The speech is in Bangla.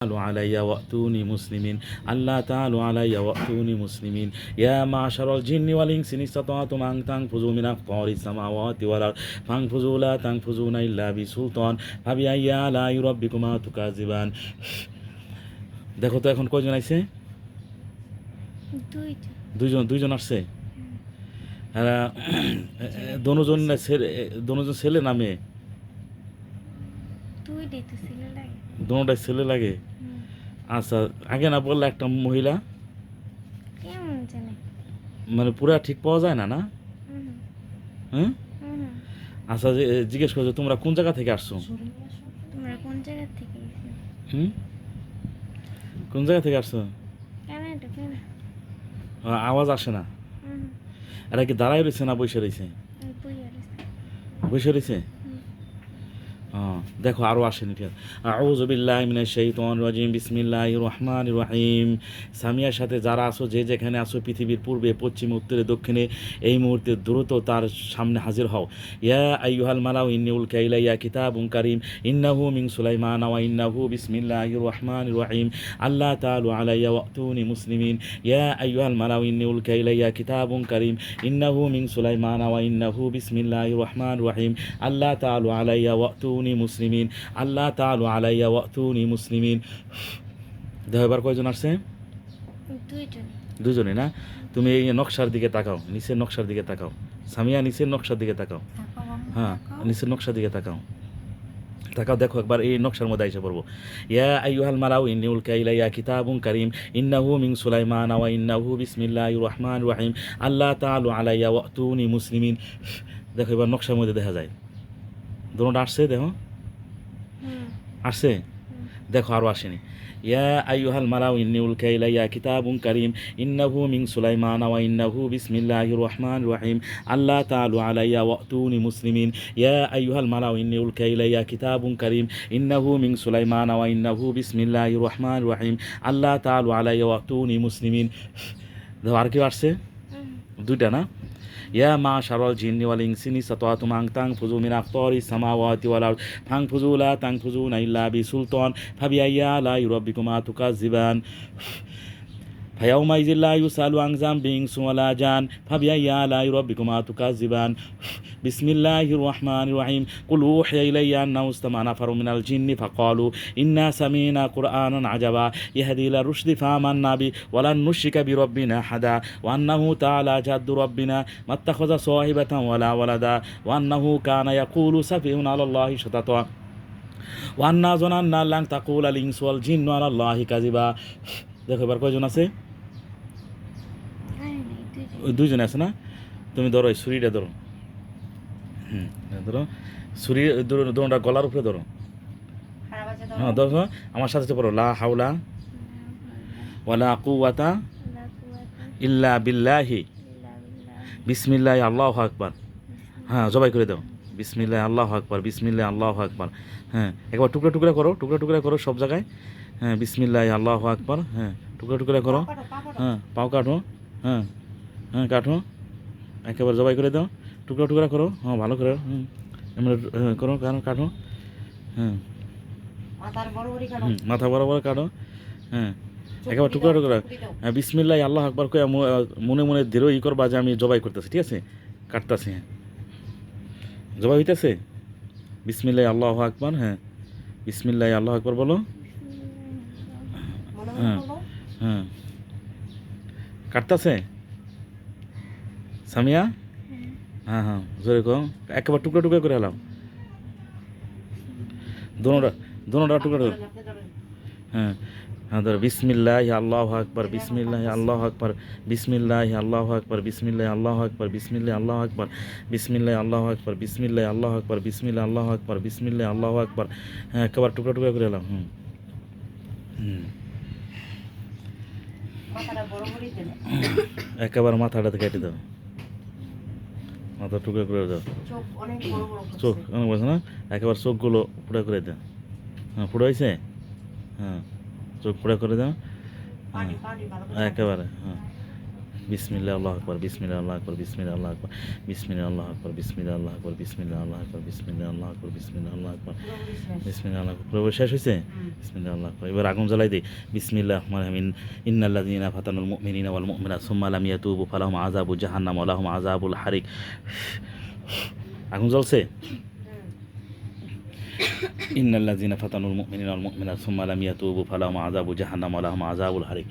علي وأتوني مسلمين ألا تعالوا علي وأتوني مسلمين يا معشر الجن والإنس إن استطعتم أن تنفذوا من أقطار السماوات والأرض فانفذوا لا تنفذون إلا بسلطان فبأي آلاء ربكما تكذبان দেখো তো এখন কয়জন আইছে দুইজন আসছে এরা দোনোজন ছেলে না মেয়ে দোনোটাই ছেলে লাগে আচ্ছা আগে না বললে একটা মহিলা মানে পুরা ঠিক পাওয়া যায় না না হ্যাঁ আচ্ছা জিজ্ঞেস করছো তোমরা কোন জায়গা থেকে আসছো কোন জায়গা থেকে আসছো আওয়াজ আসে না এরা কি দাঁড়াই রয়েছে না বসে রয়েছে বসে রয়েছে দেখো আরও আসেনি ঠিক আছে আউযু বিল্লাহি মিনাশ শাইতানির রাজিম বিসমিল্লাহির রহমানির রহিম সামিয়ার সাথে যারা আসো যে যেখানে আসো পৃথিবীর পূর্বে পশ্চিমে উত্তরে দক্ষিণে এই মুহূর্তে দ্রুত তার সামনে হাজির হও ইয়া আইয়ুহাল মালাউ ইন্নী উলকিয়া ইলাইয়া কিতাবুন কারীম ইন্নাহু মিন সুলাইমান ওয়া ইন্নাহু বিসমিল্লাহির রহমানির রহিম আল্লাহ তাআলু আলাইয়া ওয়াতুনি মুসলিমিন ইয়া আইয়ুহাল মালাউ ইন্নী উলকিয়া ইলাইয়া কিতাবুন কারীম ইন্নাহু মিন সুলাইমান ওয়া ইন্নাহু বিসমিল্লাহির রহমানির রহিম আল্লাহ তাআলু আলাইয়া ওয়াতুনি মুসলিমিন আল্লাহ তাআলু আলাইয়া ওয়াতুনি মুসলিমিন দেখো এবার কয়জন আসছে দুজনে না তুমি এই নকশার দিকে তাকাও নিচের নকশার দিকে তাকাও সামিয়া নিচের নকশার দিকে তাকাও হ্যাঁ নিচের নকশার দিকে তাকাও দেখো একবার এই নকশার মধ্যে এসে পড়বো ইয়া আইয়ুহাল মালাউ ইন্নী উলকিয়া ইলাইয়া কিতাবুন কারীম ইন্নাহু মিন সুলাইমান ওয়া ইন্নাহু বিসমিল্লাহির রহমানির রহিম আল্লাহ তাআলু আলাইয়া ওয়াতুনি মুসলিমিন দেখো এবার নকশার মধ্যে দেখা যায় দোনোটা আসছে দেখো আসছে দেখো আরও আসেনি ইয়া আইয়ুহাল মালাউ ইন্নী উলকিয়া ইলাইয়া কিতাবুন কারীম ইন্নাহু মিন সুলাইমান ওয়া ইন্নাহু বিসমিল্লাহির রহমানির রহিম আল্লাহ তাআলু আলাইয়া ওয়াতুনি মুসলিমিন ইয়া আইয়ুহাল মালাউ ইন্নী উলকিয়া ইলাইয়া কিতাবুন কারীম ইন্নাহু মিন সুলাইমান ওয়া ইন্নাহু বিসমিল্লাহির রহমানির রহিম আল্লাহ তাআলু আলাইয়া ওয়াতুনি মুসলিমিন দেখো আর কি আসছে দুইটা না يا معشر الجن والإنس إن استطعتم أن تنفذوا من أقطار السماوات والأرض فانفذوا لا تنفذون إلا بسلطان فبأي آلاء ربكما تكذبان فيومئذ لا يسأل عن ذنب إنس ولا جان فبأي آلاء ربكما تكذبان بسم الله الرحمن الرحيم قل أوحي إلي أنه استمع نفر من الجن فقالوا إنا سمعنا قرآنا عجبا يهدي إلى الرشد فآمنا به ولن نشرك بربنا أحدا وأنه تعالى جد ربنا ما اتخذ صاحبة ولا ولدا وأنه كان يقول سفيهنا على الله شططا وأنا ظننا لن تقول الإنس والجن على الله كذبا দেখো এবার কয়জন আছে দুইজন আছে না তুমি ধরো এই ছুরিটা ধরো ধরো ছুরি দোনোটা গলার উপরে ধরো হ্যাঁ ধরো আমার সাথে পড়ো লা হাওলা ওয়ালা কুওয়াতা ইল্লা বিল্লাহি বিসমিল্লাহি আল্লাহু আকবার হ্যাঁ জবাই করে দাও বিসমিল্লাহি আল্লাহু আকবার বিসমিল্লাহি আল্লাহু আকবার হ্যাঁ একবার টুকরা টুকরা করো সব জায়গায় হ্যাঁ বিসমিল্লাহি আল্লাহু আকবার হ্যাঁ টুকরা করো হ্যাঁ পাও কাটো হ্যাঁ হ্যাঁ কাটো একেবারে জবাই করে দাও টুকরা করো হ্যাঁ ভালো করে এমনি করো কাটো হ্যাঁ মাথা বরাবর কাটো হ্যাঁ একেবারে টুকরা হ্যাঁ বিসমিল্লাহি আল্লাহু আকবার কয়ে মনে মনে দৃঢ় করবা যে আমি জবাই করতেছি ঠিক আছে কাটতেছি হ্যাঁ জবাই হইতেছে বিসমিল্লাহি আল্লাহু আকবার হ্যাঁ বিসমিল্লাহি আল্লাহু আকবার বলো হ্যাঁ হ্যাঁ কাটতেছে সামিয়া হ্যাঁ হ্যাঁ জোরে কো একেবারে টুকরা করে এলাম দোনোটা টুকরা হ্যাঁ হ্যাঁ ধরো বিসমিল্লাহি আল্লাহু আকবার বিসমিল্লাহি আল্লাহু আকবার বিসমিল্লাহি আল্লাহু আকবার বিসমিল্লাহি আল্লাহু আকবার বিসমিল্লাহি আল্লাহু আকবার বিসমিল্লাহি আল্লাহু আকবার বিসমিল্লাহি আল্লাহু আকবার বিসমিল্লাহি আল্লাহু আকবার বিসমিল্লাহি আল্লাহু আকবার হ্যাঁ একেবারে টুকরা করে এলাম একেবারে মাথাটা কেটে দাও মাথা টুকরা করে দাও চোখ অনেক বলছে না একেবারে চোখগুলো পুরা করে দাও হ্যাঁ পুরো হয়েছে হ্যাঁ চোখ পুরা করে দাও হ্যাঁ একেবারে হ্যাঁ বিসমিল্লাহ আল্লাহু আকবার, বিসমিল্লাহ আল্লাহু আকবার, বিসমিল্লাহ আল্লাহু আকবার, বিসমিল্লাহ আল্লাহু আকবার, বিসমিল্লাহ আল্লাহু আকবার, বিসমিল্লাহ আল্লাহু আকবার, বিসমিল্লাহ আল্লাহু আকবার, বিসমিল্লাহ আল্লাহু আকবার, বিসমিল্লাহ আল্লাহু আকবার। পুরো শেষ হইছে? বিসমিল্লাহ আল্লাহু আকবার। এবার আগুন জ্বালাই দেই। বিসমিল্লাহির রহমানির রহিম। ইন্নাল্লাযীনা ফাতানুল মুমিনিনা ওয়াল মুমিনাত সুম্মা লাম ইয়াতুবু ফালাহুম আযাবু জাহান্নাম ওয়া লাহুম আযাবুল হারিক। আগুন জ্বলছে? ইন্নাল্লাযীনা ফাতানুল মুমিনিনা ওয়াল মুমিনাত সুম্মা লাম ইয়াতুবু ফালাহুম আযাবু জাহান্নাম ওয়া লাহুম আযাবুল হারিক।